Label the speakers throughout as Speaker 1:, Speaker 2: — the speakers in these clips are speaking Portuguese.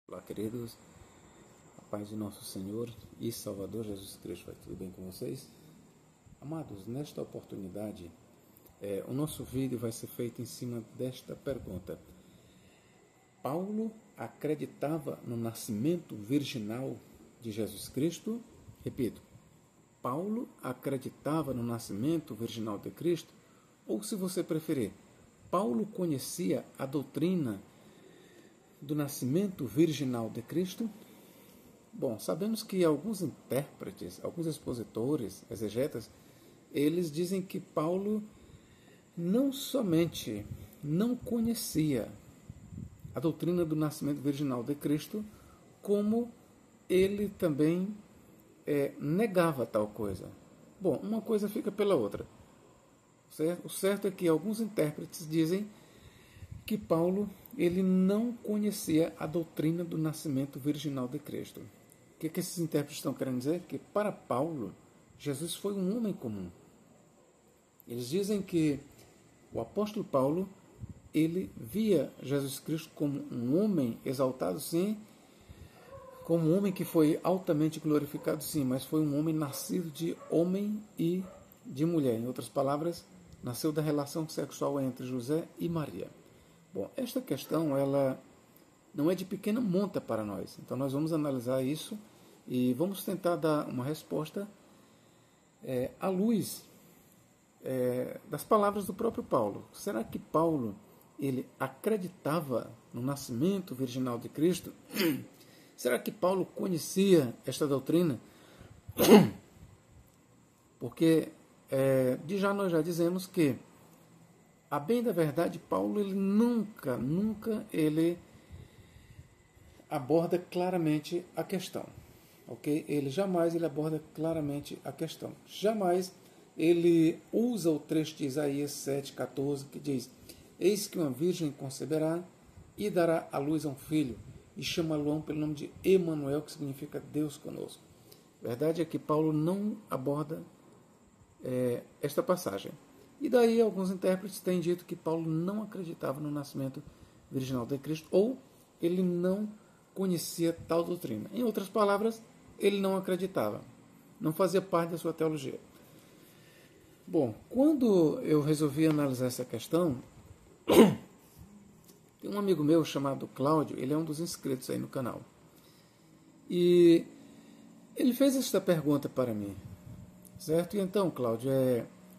Speaker 1: Olá, queridos, a paz de nosso Senhor e Salvador Jesus Cristo. Vai tudo bem com vocês? Amados, nesta oportunidade, o nosso vídeo vai ser feito em cima desta pergunta. Paulo acreditava no nascimento virginal de Jesus Cristo? Repito, Paulo acreditava no nascimento virginal de Cristo? Ou, se você preferir, Paulo conhecia a doutrina do nascimento virginal de Cristo? Bom, sabemos que alguns intérpretes, alguns expositores, exegetas, eles dizem que Paulo não somente não conhecia a doutrina do nascimento virginal de Cristo, como ele também negava tal coisa. Bom, uma coisa fica pela outra. Certo? O certo é que alguns intérpretes dizem que Paulo ele não conhecia a doutrina do nascimento virginal de Cristo. O que esses intérpretes estão querendo dizer? Que para Paulo, Jesus foi um homem comum. Eles dizem que o apóstolo Paulo ele via Jesus Cristo como um homem exaltado, sim, como um homem que foi altamente glorificado, sim, mas foi um homem nascido de homem e de mulher. Em outras palavras, nasceu da relação sexual entre José e Maria. Bom, esta questão ela não é de pequena monta para nós. Então nós vamos analisar isso e vamos tentar dar uma resposta à luz das palavras do próprio Paulo. Será que Paulo ele acreditava no nascimento virginal de Cristo? Será que Paulo conhecia esta doutrina? Porque nós já dizemos que, a bem da verdade, Paulo ele nunca ele aborda claramente a questão. Ok? Ele jamais aborda claramente a questão. Jamais ele usa o trecho de Isaías 7,14, que diz: Eis que uma virgem conceberá e dará à luz a um filho, e chama-lo pelo nome de Emanuel, que significa Deus conosco. A verdade é que Paulo não aborda esta passagem. E daí alguns intérpretes têm dito que Paulo não acreditava no nascimento virginal de Cristo, ou ele não conhecia tal doutrina. Em outras palavras, ele não acreditava, não fazia parte da sua teologia. Bom, quando eu resolvi analisar essa questão, tem um amigo meu chamado Cláudio, ele é um dos inscritos aí no canal. E ele fez esta pergunta para mim, certo? E então, Cláudio,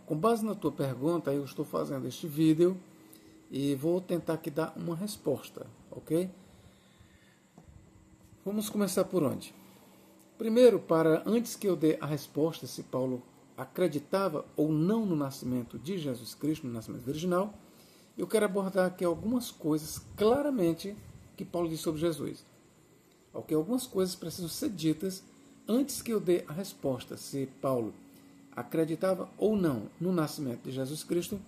Speaker 1: com base na tua pergunta, eu estou fazendo este vídeo e vou tentar aqui dar uma resposta, ok? Vamos começar por onde? Primeiro, antes que eu dê a resposta se Paulo acreditava ou não no nascimento de Jesus Cristo, no nascimento virginal, eu quero abordar aqui algumas coisas claramente que Paulo diz sobre Jesus. Ok? Algumas coisas precisam ser ditas antes que eu dê a resposta se Paulo acreditava ou não no nascimento de Jesus Cristo.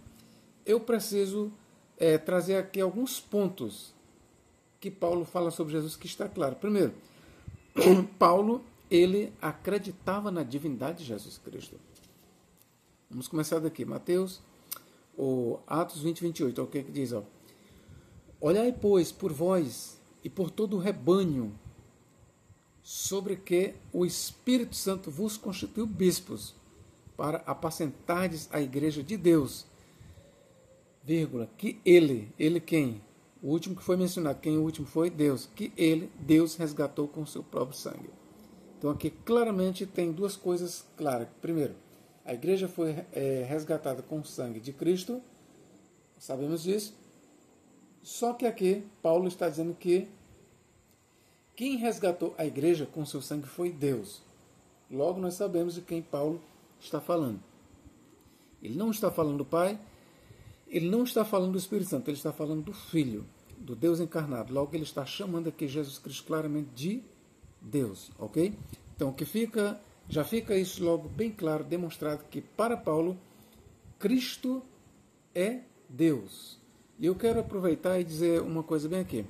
Speaker 1: Eu preciso trazer aqui alguns pontos que Paulo fala sobre Jesus que está claro. Primeiro, Paulo ele acreditava na divindade de Jesus Cristo. Vamos começar daqui, Atos 20, 28, ok, que diz, Olhai, pois, por vós e por todo o rebanho, sobre que o Espírito Santo vos constituiu bispos, para apacentardes a igreja de Deus, que ele quem? O último que foi mencionado, quem o último foi? Deus, que Deus resgatou com o seu próprio sangue. Então aqui claramente tem duas coisas claras. Primeiro, a igreja foi resgatada com o sangue de Cristo, sabemos disso, só que aqui Paulo está dizendo que quem resgatou a igreja com seu sangue foi Deus. Logo nós sabemos de quem Paulo está falando. Ele não está falando do Pai, ele não está falando do Espírito Santo, ele está falando do Filho, do Deus encarnado. Logo ele está chamando aqui Jesus Cristo claramente de Deus, ok? Então já fica isso logo bem claro, demonstrado que para Paulo, Cristo é Deus. E eu quero aproveitar e dizer uma coisa bem aqui.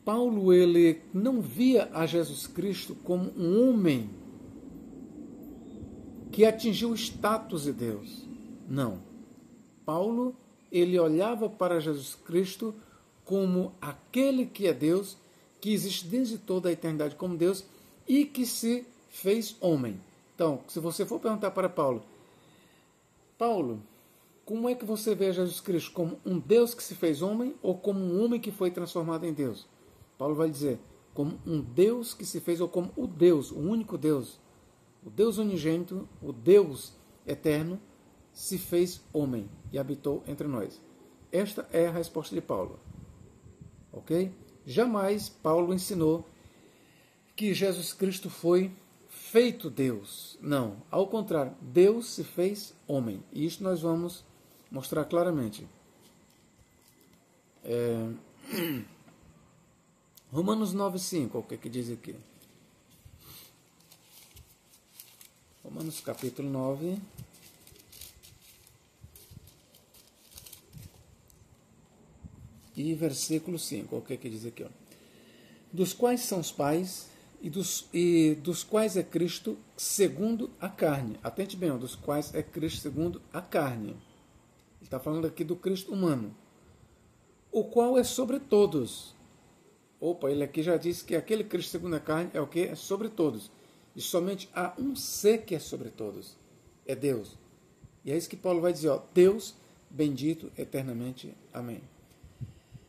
Speaker 1: Paulo ele não via a Jesus Cristo como um homem que atingiu o status de Deus. Não. Paulo ele olhava para Jesus Cristo como aquele que é Deus que existe desde toda a eternidade como Deus e que se fez homem. Então, se você for perguntar para Paulo, como é que você vê Jesus Cristo? Como um Deus que se fez homem ou como um homem que foi transformado em Deus? Paulo vai dizer, como um Deus que se fez, ou como o Deus, o único Deus, o Deus unigênito, o Deus eterno, se fez homem e habitou entre nós. Esta é a resposta de Paulo. Ok? Jamais Paulo ensinou que Jesus Cristo foi feito Deus. Não, ao contrário, Deus se fez homem. E isso nós vamos mostrar claramente. Romanos 9,5, o que diz aqui? Romanos capítulo 9. E versículo 5, o que diz aqui? Ó? Dos quais são os pais e dos quais é Cristo segundo a carne. Atente bem, ó, dos quais é Cristo segundo a carne. Ele está falando aqui do Cristo humano. O qual é sobre todos. Opa, ele aqui já disse que aquele Cristo segundo a carne é o que? É sobre todos. E somente há um ser que é sobre todos. É Deus. E é isso que Paulo vai dizer, ó, Deus bendito eternamente. Amém.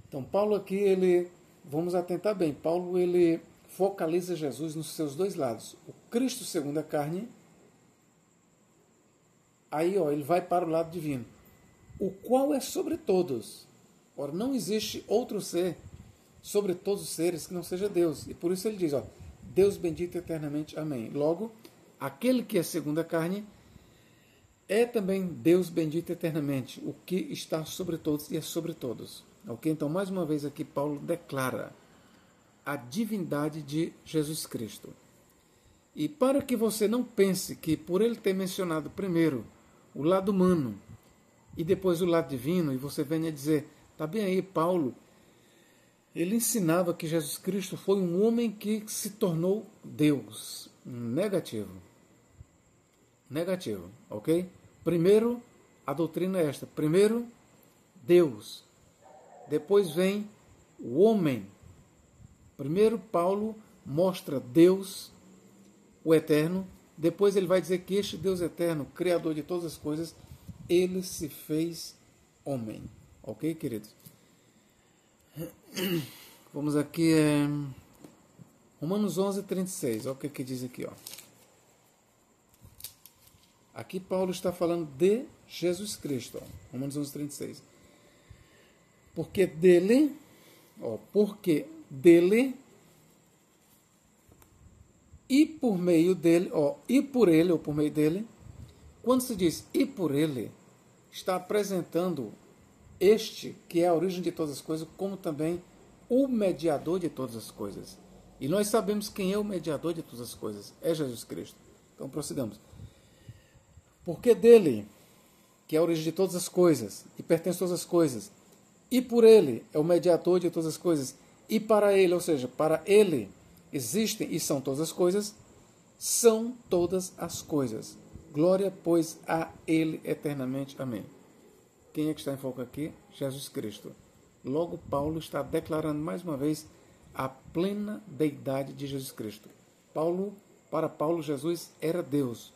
Speaker 1: Então, Paulo aqui, vamos atentar bem, Paulo ele focaliza Jesus nos seus dois lados. O Cristo segundo a carne, aí ó, ele vai para o lado divino. O qual é sobre todos. Ora, não existe outro ser sobre todos os seres que não seja Deus. E por isso ele diz, ó, Deus bendito eternamente. Amém. Logo, aquele que é segundo a carne é também Deus bendito eternamente, o que está sobre todos e é sobre todos. Ok? Então, mais uma vez aqui, Paulo declara a divindade de Jesus Cristo. E para que você não pense que por ele ter mencionado primeiro o lado humano e depois o lado divino, e você venha dizer, tá bem aí, Paulo, ele ensinava que Jesus Cristo foi um homem que se tornou Deus. Negativo. Negativo, ok? Primeiro, a doutrina é esta. Primeiro, Deus. Depois vem o homem. Primeiro, Paulo mostra Deus, o eterno. Depois ele vai dizer que este Deus eterno, criador de todas as coisas, ele se fez homem. Ok, queridos? Vamos aqui, Romanos 11:36. Olha o que diz aqui, ó. Aqui Paulo está falando de Jesus Cristo. Ó. Romanos 11:36. Porque dele e por meio dele, e por ele, ou por meio dele, quando se diz e por ele, está apresentando este, que é a origem de todas as coisas, como também o mediador de todas as coisas. E nós sabemos quem é o mediador de todas as coisas, é Jesus Cristo. Então procedamos. Porque dele, que é a origem de todas as coisas, e pertence a todas as coisas, e por ele é o mediador de todas as coisas, e para ele, ou seja, para ele existem e são todas as coisas, são todas as coisas. Glória, pois, a ele eternamente. Amém. Quem é que está em foco aqui? Jesus Cristo. Logo, Paulo está declarando mais uma vez a plena deidade de Jesus Cristo. Para Paulo, Jesus era Deus.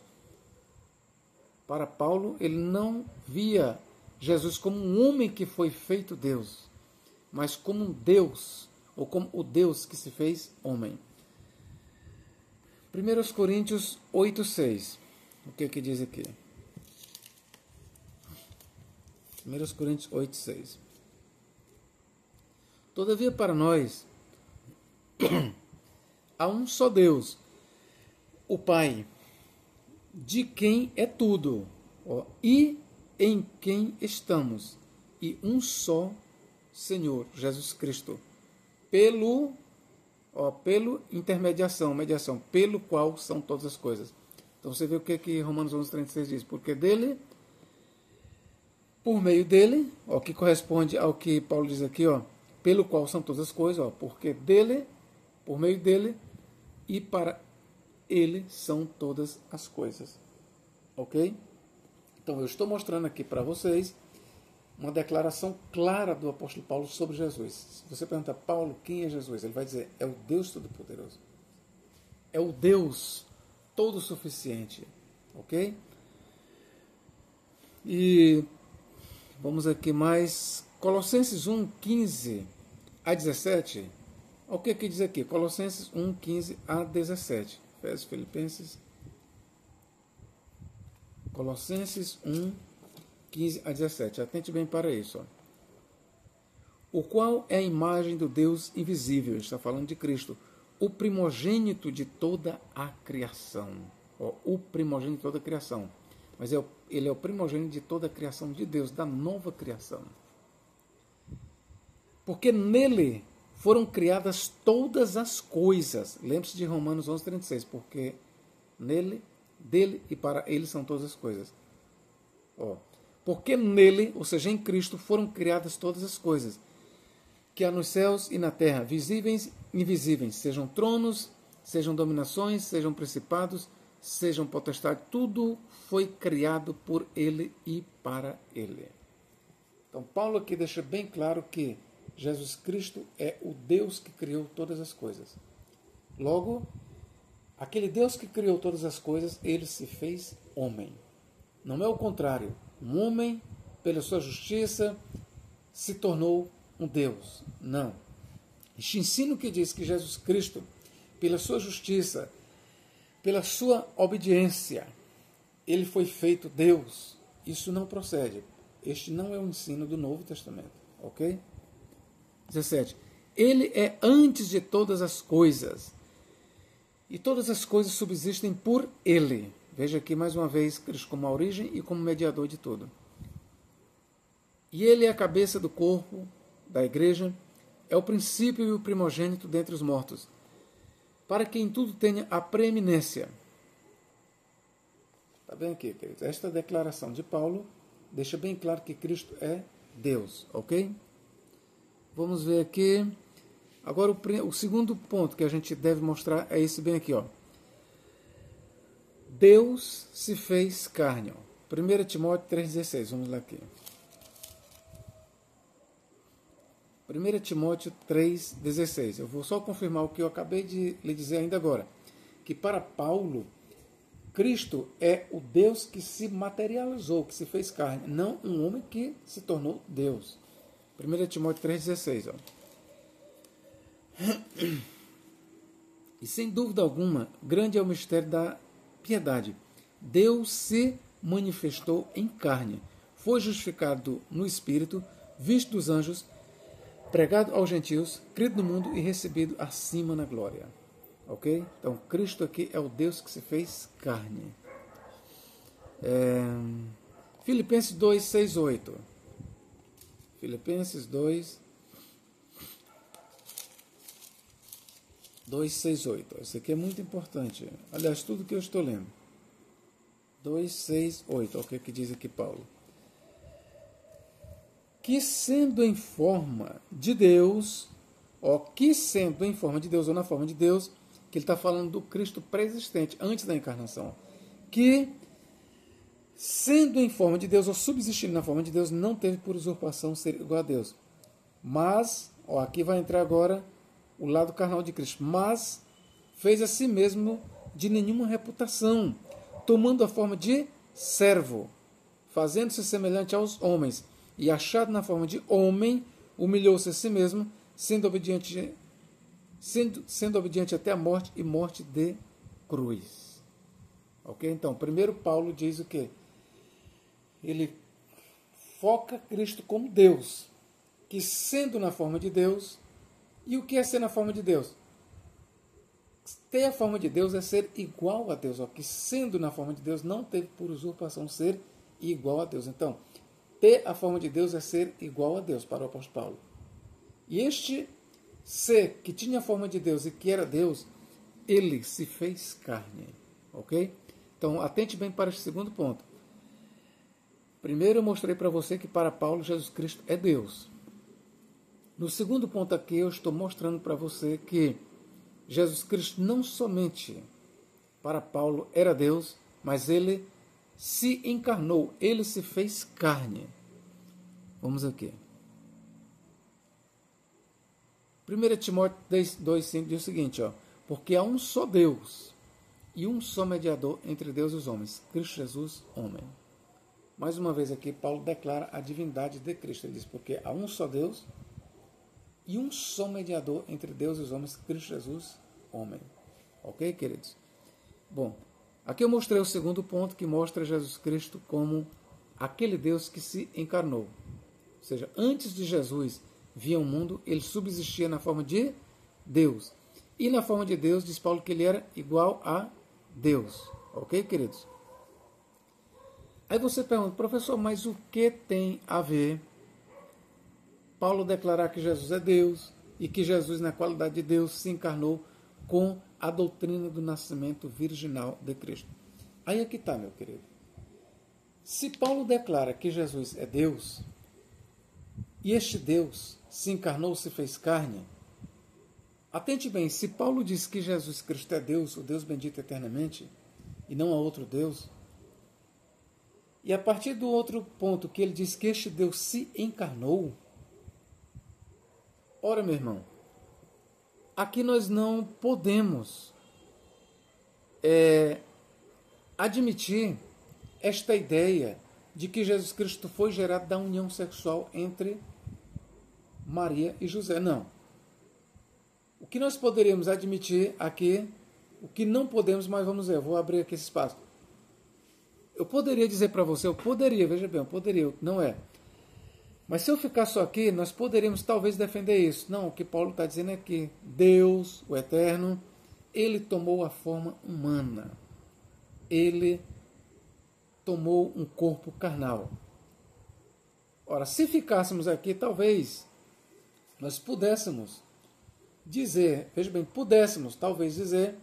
Speaker 1: Para Paulo, ele não via Jesus como um homem que foi feito Deus, mas como um Deus, ou como o Deus que se fez homem. 1 Coríntios 8:6. O que diz aqui? 1 Coríntios 8:6. Todavia para nós há um só Deus, o Pai, de quem é tudo, e em quem estamos, e um só Senhor, Jesus Cristo, pelo mediação, pelo qual são todas as coisas. Então você vê o que Romanos 11:36 diz, porque dele, por meio dele, que corresponde ao que Paulo diz aqui, pelo qual são todas as coisas, porque dele, por meio dele, e para ele são todas as coisas. Ok? Então eu estou mostrando aqui para vocês uma declaração clara do apóstolo Paulo sobre Jesus. Se você perguntar, Paulo, quem é Jesus? Ele vai dizer, é o Deus Todo-Poderoso. É o Deus todo-suficiente. Ok? E vamos aqui mais. Colossenses 1, 15 a 17. O que diz aqui? Colossenses 1, 15 a 17. Efésios, Filipenses. Colossenses 1, 15 a 17. Atente bem para isso. Ó. O qual é a imagem do Deus invisível. Está falando de Cristo. O primogênito de toda a criação. Ó, o primogênito de toda a criação. Mas ele é o primogênito de toda a criação de Deus, da nova criação. Porque nele foram criadas todas as coisas. Lembre-se de Romanos 11, 36. Porque nele, dele e para ele são todas as coisas. Ó, porque nele, ou seja, em Cristo, foram criadas todas as coisas. Que há nos céus e na terra, visíveis e invisíveis. Sejam tronos, sejam dominações, sejam principados, sejam potestades. Tudo foi criado por ele e para ele. Então, Paulo aqui deixa bem claro que Jesus Cristo é o Deus que criou todas as coisas. Logo, aquele Deus que criou todas as coisas, ele se fez homem. Não é o contrário. Um homem, pela sua justiça, se tornou um Deus. Não. Este ensino que diz que Jesus Cristo, pela sua justiça, pela sua obediência, ele foi feito Deus. Isso não procede. Este não é o ensino do Novo Testamento. Ok? 17. Ele é antes de todas as coisas. E todas as coisas subsistem por ele. Veja aqui mais uma vez Cristo como a origem e como mediador de tudo. E ele é a cabeça do corpo, da igreja, é o princípio e o primogênito dentre os mortos, para que em tudo tenha a preeminência. Está bem aqui, queridos? Esta declaração de Paulo deixa bem claro que Cristo é Deus, ok? Vamos ver aqui. Agora o segundo ponto que a gente deve mostrar é esse bem aqui, ó. Deus se fez carne. Ó. 1 Timóteo 3,16. Vamos lá aqui. 1 Timóteo 3,16. Eu vou só confirmar o que eu acabei de lhe dizer ainda agora. Que para Paulo, Cristo é o Deus que se materializou, que se fez carne. Não um homem que se tornou Deus. 1 Timóteo 3,16. E sem dúvida alguma, grande é o mistério da piedade. Deus se manifestou em carne. Foi justificado no Espírito, visto dos anjos, pregado aos gentios, crido no mundo e recebido acima na glória. Ok? Então, Cristo aqui é o Deus que se fez carne. Filipenses 2, 6, 8. Filipenses 2, 6, 8. Isso aqui é muito importante. Aliás, tudo que eu estou lendo. 2, 6, 8. O que diz aqui Paulo? Que sendo em forma de Deus, ou na forma de Deus, que ele está falando do Cristo pré-existente, antes da encarnação, que sendo em forma de Deus, ou subsistindo na forma de Deus, não teve por usurpação ser igual a Deus. Mas, aqui vai entrar agora o lado carnal de Cristo, mas fez a si mesmo de nenhuma reputação, tomando a forma de servo, fazendo-se semelhante aos homens, e achado na forma de homem, humilhou-se a si mesmo, sendo obediente até a morte e morte de cruz. Ok? Então, primeiro Paulo diz o quê? Ele foca Cristo como Deus, que sendo na forma de Deus, e o que é ser na forma de Deus? Ter a forma de Deus é ser igual a Deus, que sendo na forma de Deus não teve por usurpação ser igual a Deus. Então, ter a forma de Deus é ser igual a Deus, para o apóstolo Paulo. E este ser que tinha a forma de Deus e que era Deus, ele se fez carne. Ok? Então, atente bem para este segundo ponto. Primeiro eu mostrei para você que para Paulo Jesus Cristo é Deus. No segundo ponto aqui eu estou mostrando para você que Jesus Cristo não somente para Paulo era Deus, mas ele se encarnou, ele se fez carne. Vamos aqui. 1 Timóteo 2,5 diz o seguinte, ó, porque há um só Deus e um só mediador entre Deus e os homens, Cristo Jesus, homem. Mais uma vez aqui, Paulo declara a divindade de Cristo. Ele diz, porque há um só Deus e um só mediador entre Deus e os homens, Cristo Jesus, homem. Ok, queridos? Bom, aqui eu mostrei o segundo ponto, que mostra Jesus Cristo como aquele Deus que se encarnou. Ou seja, antes de Jesus vir ao mundo, ele subsistia na forma de Deus. E na forma de Deus, diz Paulo que ele era igual a Deus. Ok, queridos? Aí você pergunta, professor, mas o que tem a ver Paulo declarar que Jesus é Deus e que Jesus, na qualidade de Deus, se encarnou com a doutrina do nascimento virginal de Cristo? Aí é que está, meu querido. Se Paulo declara que Jesus é Deus, e este Deus se encarnou, se fez carne, atente bem, se Paulo diz que Jesus Cristo é Deus, o Deus bendito eternamente, e não há outro Deus, e a partir do outro ponto que ele diz que este Deus se encarnou, ora, meu irmão, aqui nós não podemos admitir esta ideia de que Jesus Cristo foi gerado da união sexual entre Maria e José. Não. O que nós poderíamos admitir aqui, o que não podemos, mas vamos ver, eu vou abrir aqui esse espaço. Eu poderia dizer para você, veja bem, eu poderia, não é. Mas se eu ficar só aqui, nós poderíamos talvez defender isso. Não, o que Paulo está dizendo é que Deus, o Eterno, ele tomou a forma humana. Ele tomou um corpo carnal. Ora, se ficássemos aqui, talvez nós pudéssemos dizer, veja bem, talvez dizer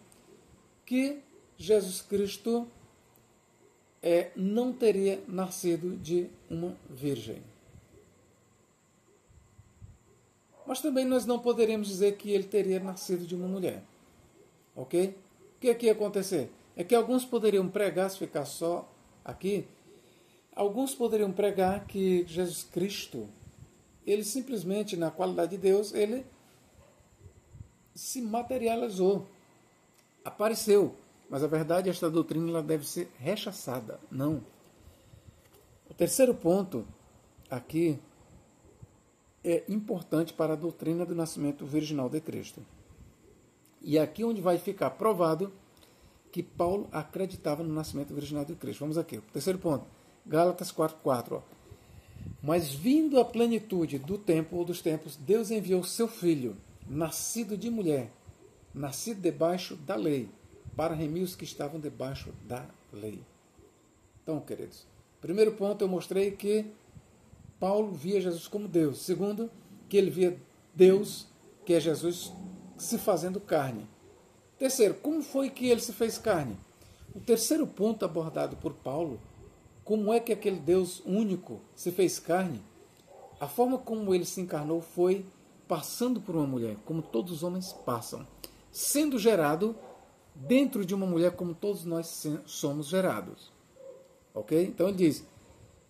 Speaker 1: que Jesus Cristo não teria nascido de uma virgem. Mas também nós não poderíamos dizer que ele teria nascido de uma mulher. Ok? O que aqui ia acontecer? É que alguns poderiam pregar, se ficar só aqui, alguns poderiam pregar que Jesus Cristo, ele simplesmente, na qualidade de Deus, ele se materializou, apareceu. Mas a verdade, esta doutrina ela deve ser rechaçada. Não. O terceiro ponto aqui é importante para a doutrina do nascimento virginal de Cristo. E é aqui onde vai ficar provado que Paulo acreditava no nascimento virginal de Cristo. Vamos aqui. O terceiro ponto. Gálatas 4:4. Mas vindo a plenitude do tempo ou dos tempos, Deus enviou seu Filho, nascido de mulher, nascido debaixo da lei, para remir os que estavam debaixo da lei. Então, queridos, primeiro ponto eu mostrei que Paulo via Jesus como Deus. Segundo, que ele via Deus, que é Jesus, se fazendo carne. Terceiro, como foi que ele se fez carne? O terceiro ponto abordado por Paulo, como é que aquele Deus único se fez carne? A forma como ele se encarnou foi passando por uma mulher, como todos os homens passam, sendo gerado dentro de uma mulher como todos nós somos gerados. Ok? Então ele diz,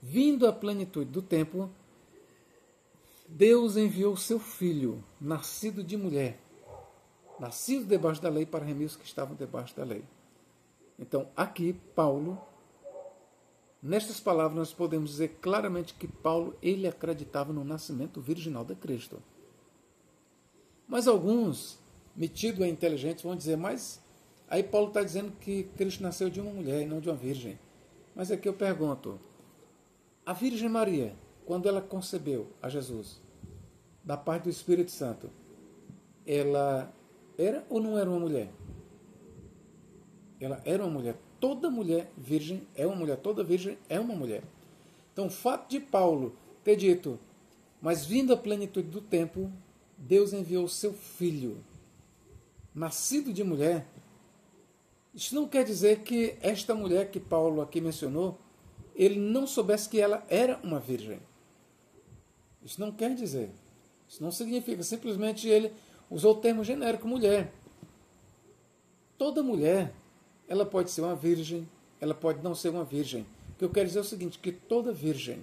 Speaker 1: vindo à plenitude do tempo, Deus enviou seu Filho, nascido de mulher, nascido debaixo da lei, para remir os que estavam debaixo da lei. Então, aqui, Paulo, nestas palavras, nós podemos dizer claramente que Paulo, ele acreditava no nascimento virginal de Cristo. Mas alguns, metidos e inteligentes, vão dizer, mas aí Paulo está dizendo que Cristo nasceu de uma mulher e não de uma virgem. Mas aqui eu pergunto, a Virgem Maria, quando ela concebeu a Jesus, da parte do Espírito Santo, ela era ou não era uma mulher? Ela era uma mulher. Toda mulher virgem é uma mulher. Toda virgem é uma mulher. Então, o fato de Paulo ter dito, mas vindo a plenitude do tempo, Deus enviou o seu Filho, nascido de mulher. Isso não quer dizer que esta mulher que Paulo aqui mencionou, ele não soubesse que ela era uma virgem. Isso não quer dizer. Isso não significa. Simplesmente ele usou o termo genérico mulher. Toda mulher, ela pode ser uma virgem, ela pode não ser uma virgem. O que eu quero dizer é o seguinte, que toda virgem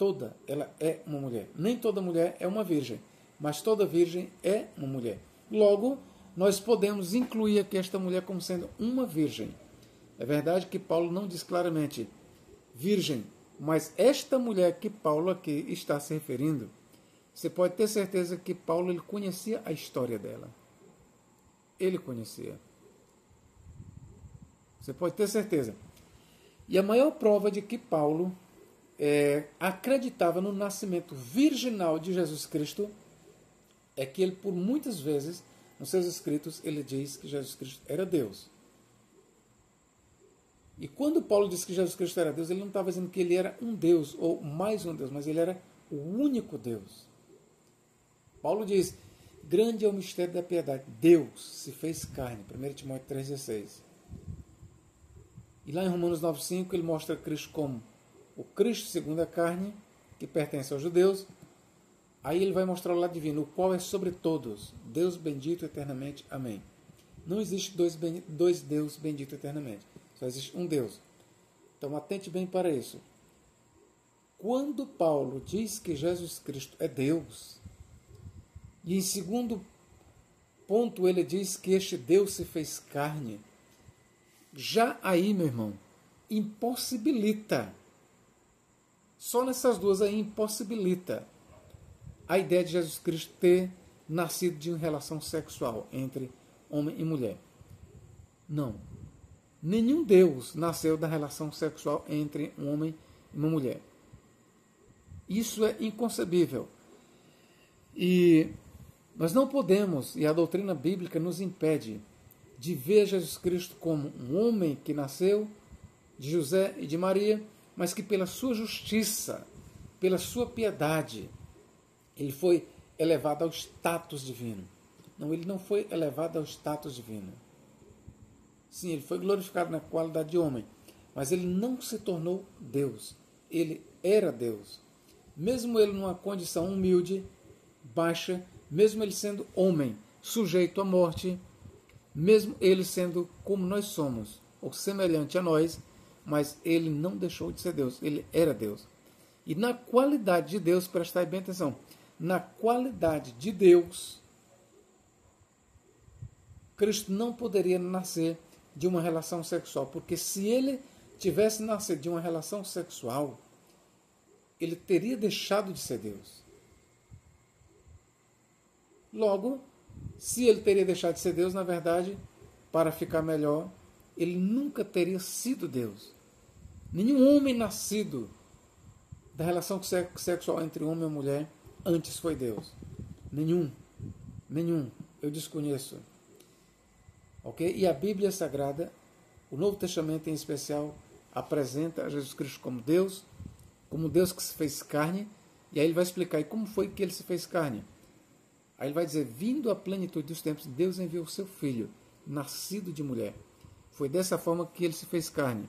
Speaker 1: toda, ela é uma mulher. Nem toda mulher é uma virgem, mas toda virgem é uma mulher. Logo, nós podemos incluir aqui esta mulher como sendo uma virgem. É verdade que Paulo não diz claramente virgem, mas esta mulher que Paulo aqui está se referindo, você pode ter certeza que Paulo ele conhecia a história dela. Ele conhecia. Você pode ter certeza. E a maior prova de que Paulo acreditava no nascimento virginal de Jesus Cristo é que ele, por muitas vezes, nos seus escritos, ele diz que Jesus Cristo era Deus. E quando Paulo disse que Jesus Cristo era Deus, ele não estava dizendo que ele era um Deus, ou mais um Deus, mas ele era o único Deus. Paulo diz, grande é o mistério da piedade. Deus se fez carne. 1 Timóteo 3,16. E lá em Romanos 9,5 ele mostra Cristo como o Cristo segundo a carne, que pertence aos judeus. Aí ele vai mostrar o lado divino, o qual é sobre todos. Deus bendito eternamente. Amém. Não existe dois Deus benditos eternamente. Só existe um Deus. Então atente bem para isso. Quando Paulo diz que Jesus Cristo é Deus, e em segundo ponto ele diz que este Deus se fez carne, já aí, meu irmão, impossibilita. Só nessas duas aí impossibilita a ideia de Jesus Cristo ter nascido de uma relação sexual entre homem e mulher. Não. Nenhum Deus nasceu da relação sexual entre um homem e uma mulher. Isso é inconcebível. E nós não podemos, e a doutrina bíblica nos impede, de ver Jesus Cristo como um homem que nasceu de José e de Maria, mas que pela sua justiça, pela sua piedade, ele foi elevado ao status divino. Não, ele não foi elevado ao status divino. Sim, ele foi glorificado na qualidade de homem, mas ele não se tornou Deus. Ele era Deus. Mesmo ele numa condição humilde, baixa, mesmo ele sendo homem, sujeito à morte, mesmo ele sendo como nós somos, ou semelhante a nós, mas ele não deixou de ser Deus, ele era Deus. E na qualidade de Deus, prestai bem atenção, na qualidade de Deus, Cristo não poderia nascer de uma relação sexual, porque se ele tivesse nascido de uma relação sexual, ele teria deixado de ser Deus. Logo, se ele teria deixado de ser Deus, na verdade, para ficar melhor, ele nunca teria sido Deus. Nenhum homem nascido da relação sexual entre homem e mulher antes foi Deus. Nenhum. Eu desconheço. Ok? E a Bíblia Sagrada, o Novo Testamento em especial, apresenta a Jesus Cristo como Deus que se fez carne, e aí ele vai explicar e como foi que ele se fez carne. Aí ele vai dizer, vindo à plenitude dos tempos, Deus enviou o seu Filho, nascido de mulher. Foi dessa forma que ele se fez carne.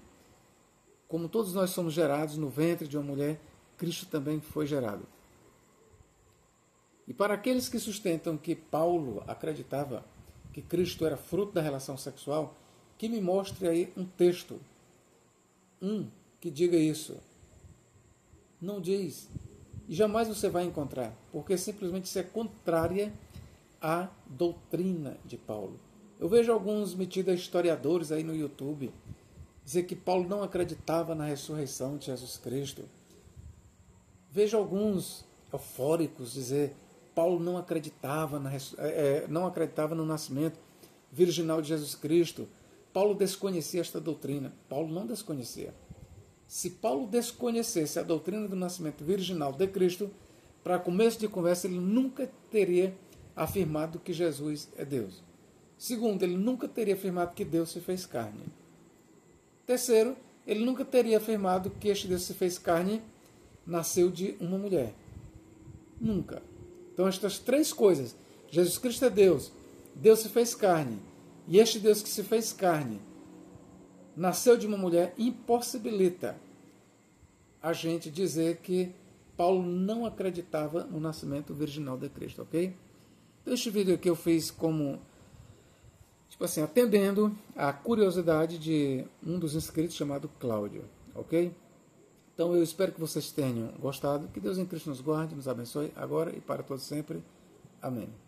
Speaker 1: Como todos nós somos gerados no ventre de uma mulher, Cristo também foi gerado. E para aqueles que sustentam que Paulo acreditava que Cristo era fruto da relação sexual, que me mostre aí um texto, que diga isso. Não diz. E jamais você vai encontrar, porque simplesmente isso é contrária à doutrina de Paulo. Eu vejo alguns metidos historiadores aí no YouTube dizer que Paulo não acreditava na ressurreição de Jesus Cristo. Vejo alguns eufóricos dizer Paulo não acreditava no nascimento virginal de Jesus Cristo. Paulo desconhecia esta doutrina. Paulo não desconhecia. Se Paulo desconhecesse a doutrina do nascimento virginal de Cristo, para começo de conversa, ele nunca teria afirmado que Jesus é Deus. Segundo, ele nunca teria afirmado que Deus se fez carne. Terceiro, ele nunca teria afirmado que este Deus se fez carne nasceu de uma mulher. Nunca. Então, estas três coisas, Jesus Cristo é Deus, Deus se fez carne, e este Deus que se fez carne nasceu de uma mulher, impossibilita a gente dizer que Paulo não acreditava no nascimento virginal de Cristo, ok? Então, este vídeo aqui eu fiz como, atendendo à curiosidade de um dos inscritos chamado Cláudio, ok? Então eu espero que vocês tenham gostado. Que Deus em Cristo nos guarde, nos abençoe, agora e para todos sempre. Amém.